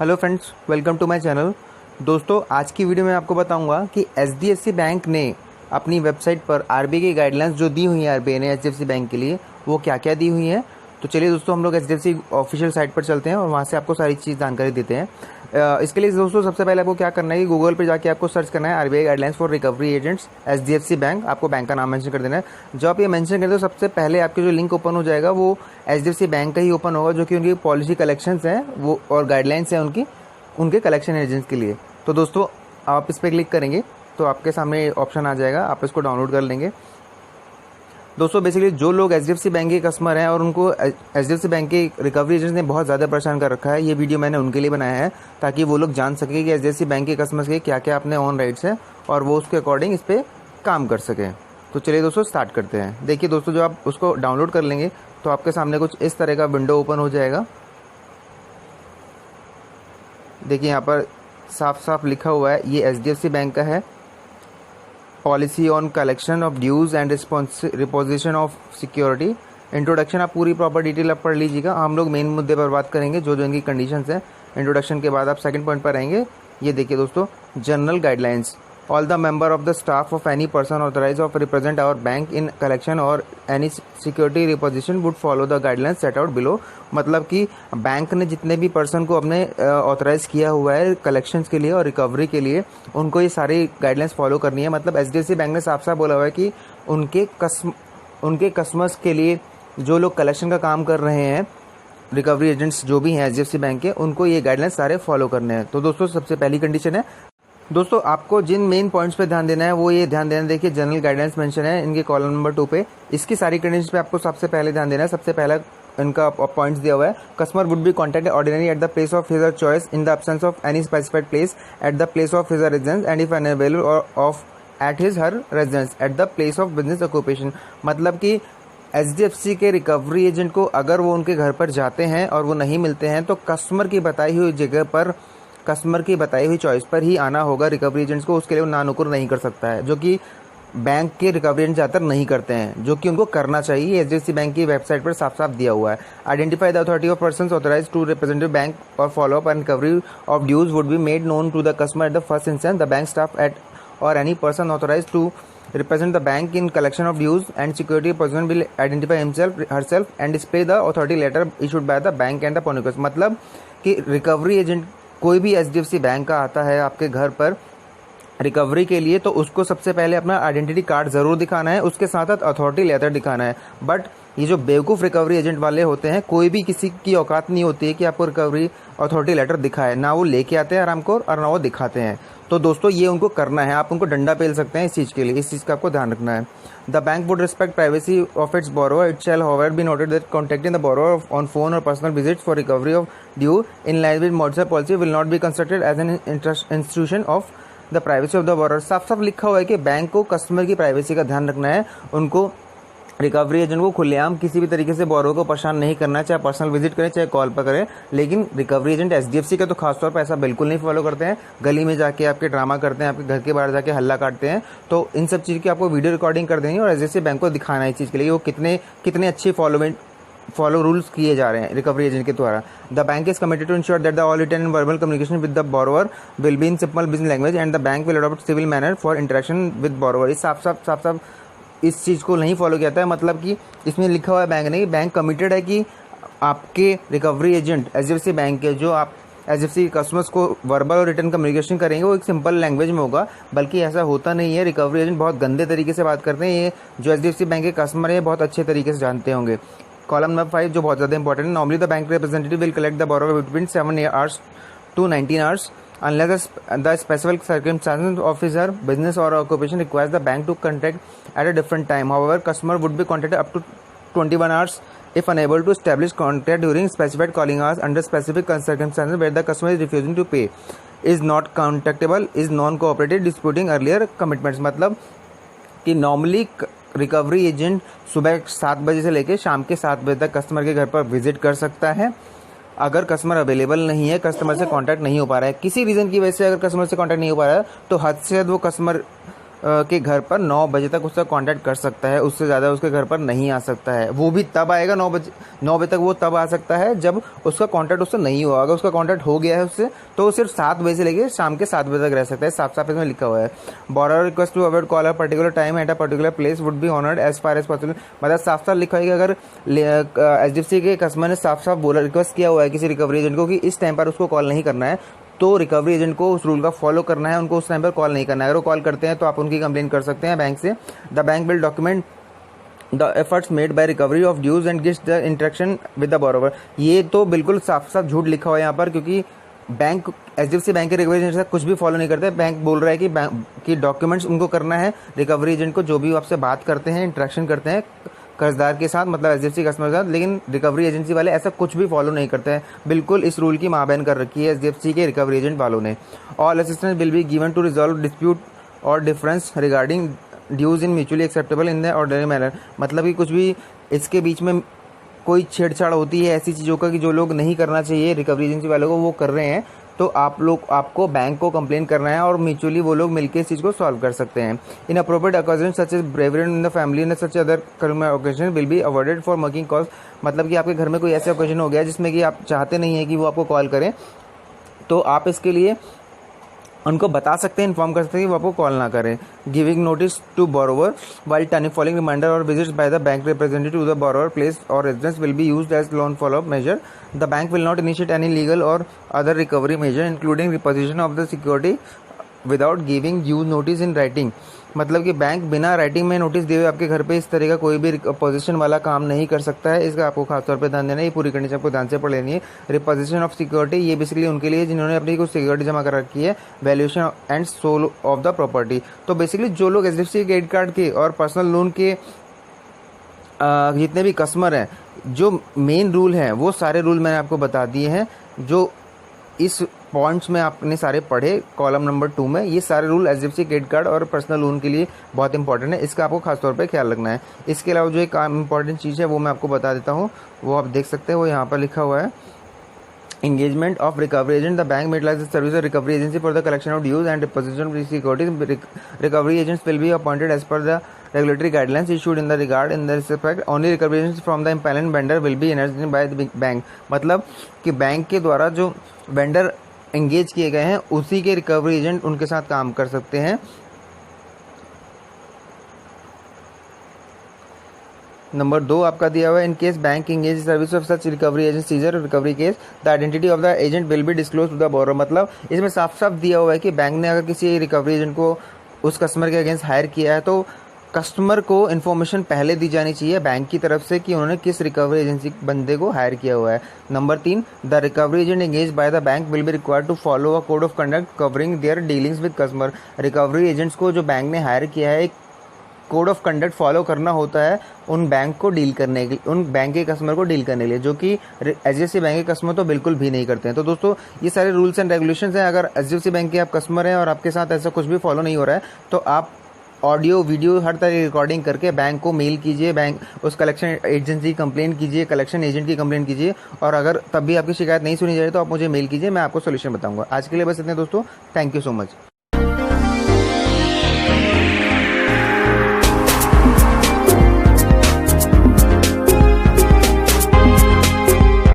Hello friends, welcome to my channel. दोस्तों, आज की वीडियो में आपको बताऊंगा कि एचडीएफसी बैंक ने अपनी वेबसाइट पर आरबीआई की गाइडलाइंस जो दी हुई है आरबीआई ने एचडीएफसी बैंक के लिए, वो क्या क्या दी हुई हैं। तो चलिए दोस्तों, हम लोग एचडीएफसी ऑफिशियल साइट पर चलते हैं और वहाँ से आपको सारी चीज़ जानकारी देते हैं। इसके लिए दोस्तों सबसे पहले आपको क्या करना है कि गूगल पर जाके आपको सर्च करना है RBI guidelines for recovery agents HDFC bank. आपको बैंक का नाम मेंशन कर देना है। जब आप ये मेंशन करते हो सबसे पहले आपके जो लिंक ओपन हो जाएगा वो एचडीएफसी बैंक का ही ओपन होगा, जो कि उनकी पॉलिसी कलेक्शंस हैं वो और गाइडलाइंस हैं उनके कलेक्शन एजेंट्स के लिए। तो दोस्तों, आप इस पर क्लिक करेंगे तो आपके सामने ऑप्शन आ जाएगा, आप इसको डाउनलोड कर लेंगे। दोस्तों, बेसिकली जो लोग एचडीएफसी बैंक के कस्टमर हैं और उनको एचडीएफसी बैंक के रिकवरी एजेंट्स ने बहुत ज़्यादा परेशान कर रखा है, ये वीडियो मैंने उनके लिए बनाया है ताकि वो लोग जान सके कि एचडीएफसी बैंक के कस्टमर्स के क्या क्या अपने ऑन राइट्स हैं और वो उसके अकॉर्डिंग इस पर काम कर सकें। तो चलिए दोस्तों, स्टार्ट करते हैं। देखिए दोस्तों, जो आप उसको डाउनलोड कर लेंगे तो आपके सामने कुछ इस तरह का विंडो ओपन हो जाएगा। देखिए यहाँ पर साफ साफ लिखा हुआ है, ये एचडीएफसी बैंक का है। Policy on collection of dues and repossession of security. Introduction आप पूरी प्रॉपर डिटेल आप पढ़ लीजिएगा। हम लोग मेन मुद्दे पर बात करेंगे, जो जो इनकी कंडीशंस हैं। इंट्रोडक्शन के बाद आप सेकंड पॉइंट पर आएंगे। ये देखिए दोस्तों, general guidelines. All the member of the staff of any person authorise of represent our bank in collection or any security repossession would follow the guidelines set out below. मतलब कि bank ने जितने भी पर्सन को अपने authorise किया हुआ है कलेक्शंस के लिए और रिकवरी के लिए, उनको ये सारी गाइडलाइंस फॉलो करनी है। मतलब एचडीएफसी बैंक ने साफ साफ बोला हुआ है कि उनके कस्टमर्स के लिए जो लोग कलेक्शन का काम कर रहे हैं, रिकवरी एजेंट्स जो भी हैं एचडीएफसी बैंक के, उनको ये गाइडलाइंस सारे फॉलो करने हैं। तो दोस्तों, सबसे पहली कंडीशन है, दोस्तों आपको जिन मेन पॉइंट्स पे ध्यान देना है वो ये ध्यान देना। देखिए, जनरल गाइडेंस मेंशन है इनके कॉलम नंबर 2 पे। इसकी सारी कंडीशंस पे आपको सबसे पहले ध्यान देना है। सबसे पहला इनका पॉइंट्स दिया हुआ है, customer would be contacted ordinary at the place of his choice in the absence of any specified place at the place of his residence and if unavailable of at his her residence at the place of business occupation. मतलब कि HDFC के recovery agent को अगर वो उनके घर पर जाते हैं और वो नहीं मिलते हैं तो कस्टमर की बताई हुई जगह पर, कस्टमर की बताई हुई चॉइस पर ही आना होगा रिकवरी एजेंट्स को। उसके लिए वो नानुकुर नहीं कर सकता है, जो कि बैंक के रिकवरी एजेंट ज़्यादातर नहीं करते हैं, जो कि उनको करना चाहिए। एचडीएफसी बैंक की वेबसाइट पर साफ साफ दिया हुआ है। Identify the authority of persons authorised to represent bank or follow up and recovery of dues would be made known to the customer at the first instance. The bank staff at or any person authorised to represent the bank in collection of dues and security person will identify himself herself and display the authority letter issued by the bank and the ponikus। मतलब कि recovery agent कोई भी HDFC bank का आता है आपके घर पर रिकवरी के लिए, तो उसको सबसे पहले अपना आइडेंटिटी कार्ड जरूर दिखाना है, उसके साथ साथ अथॉरिटी लेटर दिखाना है। बट ये जो बेवकूफ़ रिकवरी एजेंट वाले होते हैं, कोई भी किसी की औकात नहीं होती है कि आपको रिकवरी अथॉरिटी लेटर दिखाए, ना वो लेके आते हैं आराम को और ना वो दिखाते हैं। तो दोस्तों, ये उनको करना है, आप उनको डंडा पेल सकते हैं इस चीज़ के लिए। इस चीज़ का आपको ध्यान रखना है। The bank would respect privacy of its borrower. It shall however be noted that contacting the borrower on phone or personal visits for recovery of due in line with monetary policy will not be considered as an institution of the privacy of the borrower. साफ साफ लिखा हुआ है कि bank को customer की privacy का ध्यान रखना है। उनको रिकवरी एजेंट को खुलेआम किसी भी तरीके से बोरोवर को परेशान नहीं करना, चाहे पर्सनल विजिट करें चाहे कॉल पर करें। लेकिन रिकवरी एजेंट एचडीएफसी का तो खासतौर पर ऐसा बिल्कुल नहीं फॉलो करते हैं। गली में जाके आपके ड्रामा करते हैं, आपके घर के बाहर जाके हल्ला काटते हैं। तो इन सब चीज़ की आपको वीडियो रिकॉर्डिंग कर देंगे और एचडीएफसी बैंक को दिखाना है इस चीज़ के लिए वो कितने अच्छे फॉलो रूल्स किए जा रहे हैं रिकवरी एजेंट के द्वारा। The bank is committed to ensure that the all written and verbal communication with the borrower will be in simple business language and the bank will adopt civil manner for interaction with borrower. इस साफ साफ इस चीज़ को नहीं follow किया था। मतलब कि इसमें लिखा हुआ है बैंक ने, बैंक कमिटेड है कि आपके रिकवरी एजेंट एचडीएफसी बैंक के जो आप एचडीएफसी कस्टमर्स को वर्बल और रिटर्न कम्युनिकेशन करेंगे वो एक सिंपल लैंग्वेज में होगा। बल्कि ऐसा होता नहीं है, रिकवरी एजेंट बहुत गंदे तरीके से बात करते हैं। ये जो एचडीएफसी बैंक के कस्टमर है बहुत अच्छे तरीके से जानते होंगे। कॉलम नंबर 5 जो बहुत ज़्यादा इंपॉर्टेंट है, normally the bank representative will collect the borrower between 7 hours to 19 hours unless the specific circumstances of his or business or occupation requires the bank to contact at a different time. However, customer would be contacted up to 21 hours if unable to establish contact during specified calling hours under specific circumstances where the customer is refusing to pay, is not contactable, is non-cooperative, disputing earlier commitments। मतलब कि normally recovery agent सुबह 7 बजे से लेकर शाम के 7 बजे तक कस्टमर के घर पर विजिट कर सकता है। अगर कस्टमर अवेलेबल नहीं है, कस्टमर से कांटेक्ट नहीं हो पा रहा है, किसी रीज़न की वजह से अगर कस्टमर से कांटेक्ट नहीं हो पा रहा है, तो हद से हद वो कस्टमर के घर पर 9 बजे तक उसका कांटेक्ट कर सकता है, उससे ज़्यादा उसके घर पर नहीं आ सकता है। वो भी तब आएगा 9 बजे तक वो तब आ सकता है जब उसका कांटेक्ट उससे नहीं हुआ। अगर उसका कांटेक्ट हो गया है उससे तो वो सिर्फ 7 बजे से लेकर शाम के 7 बजे तक रह सकता है। साफ साफ इसमें लिखा हुआ है। Borrower request to avoid call a particular time at a particular place would be honoured as far as possible. मतलब साफ साफ लिखा है कि अगर HDFC के कस्टमर ने साफ साफ बोला, रिक्वेस्ट किया हुआ है किसी रिकवरी एजेंट को कि इस टाइम पर उसको कॉल नहीं करना है, तो रिकवरी एजेंट को उस रूल का फॉलो करना है, उनको उस टाइम पर कॉल नहीं करना है। अगर वो कॉल करते हैं तो आप उनकी कंप्लेन कर सकते हैं बैंक से। The bank will document the efforts made by recovery of dues and gives the interaction with the borrower. ये तो बिल्कुल साफ साफ झूठ लिखा हुआ है यहाँ पर, क्योंकि बैंक HDFC बैंक के रिकवरी एजेंट से कुछ भी फॉलो नहीं करते। बैंक बोल रहा है कि बैंक की डॉक्यूमेंट्स उनको करना है। रिकवरी एजेंट को जो भी आपसे बात करते हैं, इंटरेक्शन करते हैं कर्जदार के साथ, मतलब HDFC कस्टमर के साथ, लेकिन रिकवरी एजेंसी वाले ऐसा कुछ भी फॉलो नहीं करते हैं। बिल्कुल इस रूल की माबैन कर रखी है HDFC के रिकवरी एजेंट वालों ने। All assistance will be given to resolve dispute or difference regarding dues in mutually acceptable in the ordinary manner. मतलब कि कुछ भी इसके बीच में कोई छेड़छाड़ होती है ऐसी चीज़ों का कि जो लोग नहीं करना चाहिए रिकवरी एजेंसी वालों को, वो कर रहे हैं, तो आपको बैंक को कंप्लेन करना है और म्यूचुअली वो लोग मिलकर इस चीज़ को सॉल्व कर सकते हैं। Inappropriate occasion such as bravery in the family in such other occasion will be avoided for making calls. मतलब कि आपके घर में कोई ऐसा ओकेजन हो गया जिसमें कि आप चाहते नहीं है कि वो आपको कॉल करें, तो आप इसके लिए उनको बता सकते हैं, इन्फॉर्म कर सकते हैं कि वो आपको कॉल ना करें। Giving notice to borrower while turning following reminder or visits by the bank representative to the borrower place or residence will be used as loan follow up measure. The bank will not initiate any legal or other recovery measure including repossession of the security without giving due notice in writing. मतलब कि bank बिना writing में notice दिए हुए आपके घर पे इस तरह का कोई भी रिपोजिशन वाला काम नहीं कर सकता है। इसका आपको खासतौर पे ध्यान देना है। ये पूरी कंडीशन आपको ध्यान से पढ़ लेनी है। रिपोजिशन ऑफ सिक्योरिटी, ये बेसिकली उनके लिए जिन्होंने अपनी कुछ सिक्योरिटी जमा कर रखी है, valuation and sale of the property. तो बेसिकली जो लोग HDFC क्रेडिट कार्ड के और पर्सनल लोन के जितने भी कस्टमर हैं, जो मेन रूल हैं वो सारे रूल मैंने आपको बता दिए हैं। जो इस पॉइंट्स में आपने सारे पढ़े कॉलम नंबर 2 में, ये सारे रूल HDFC क्रेडिट कार्ड और पर्सनल लोन के लिए बहुत इंपॉर्टेंट है। इसका आपको खासतौर पे ख्याल रखना है। इसके अलावा जो एक इंपॉर्टेंट चीज़ है वो मैं आपको बता देता हूँ, वो आप देख सकते हैं, वो यहाँ पर लिखा हुआ है। Engagement of recovery agent. The bank may utilize the service of recovery agency for the collection of dues and repossession of securities. Recovery agents will be appointed as per the regulatory guidelines issued in the regard. In this respect, only recovery agents from the impellent vendor will be encouraged by the bank. मतलब कि bank के द्वारा जो vendor engage किए गए हैं उसी के रिकवरी एजेंट उनके साथ काम कर सकते हैं। नंबर 2 आपका दिया हुआ है, in case bank engage service of such recovery agent seizure recovery case the identity of the agent will be disclose to the borrower. मतलब इसमें साफ साफ दिया हुआ है कि बैंक ने अगर किसी रिकवरी एजेंट को उस कस्टमर के अगेंस्ट हायर किया है तो कस्टमर को इन्फॉर्मेशन पहले दी जानी चाहिए बैंक की तरफ से कि उन्होंने किस रिकवरी एजेंसी बंदे को हायर किया हुआ है। Number 3, the recovery agent engage by the bank will be required to follow a code of conduct covering their dealings with customer. Recovery agents को जो बैंक ने हायर किया है, एक कोड ऑफ कंडक्ट फॉलो करना होता है उन बैंक को डील करने के लिए, उन बैंक के कस्टमर को डील करने के लिए, जो कि HDFC बैंक के कस्टमर तो बिल्कुल भी नहीं करते हैं। तो दोस्तों ये सारे रूल्स एंड रेगुलेशंस हैं। अगर HDFC बैंक के आप कस्टमर हैं और आपके साथ ऐसा कुछ भी फॉलो नहीं हो रहा है तो आप ऑडियो वीडियो हर तरह की रिकॉर्डिंग करके बैंक को मेल कीजिए, बैंक उस कलेक्शन एजेंसी की कंप्लेंट कीजिए, कलेक्शन एजेंट की कंप्लेंट कीजिए, और अगर तब भी आपकी शिकायत नहीं सुनी जाए तो आप मुझे मेल कीजिए, मैं आपको सोल्यूशन बताऊंगा। आज के लिए बस इतने दोस्तों, थैंक यू सो मच।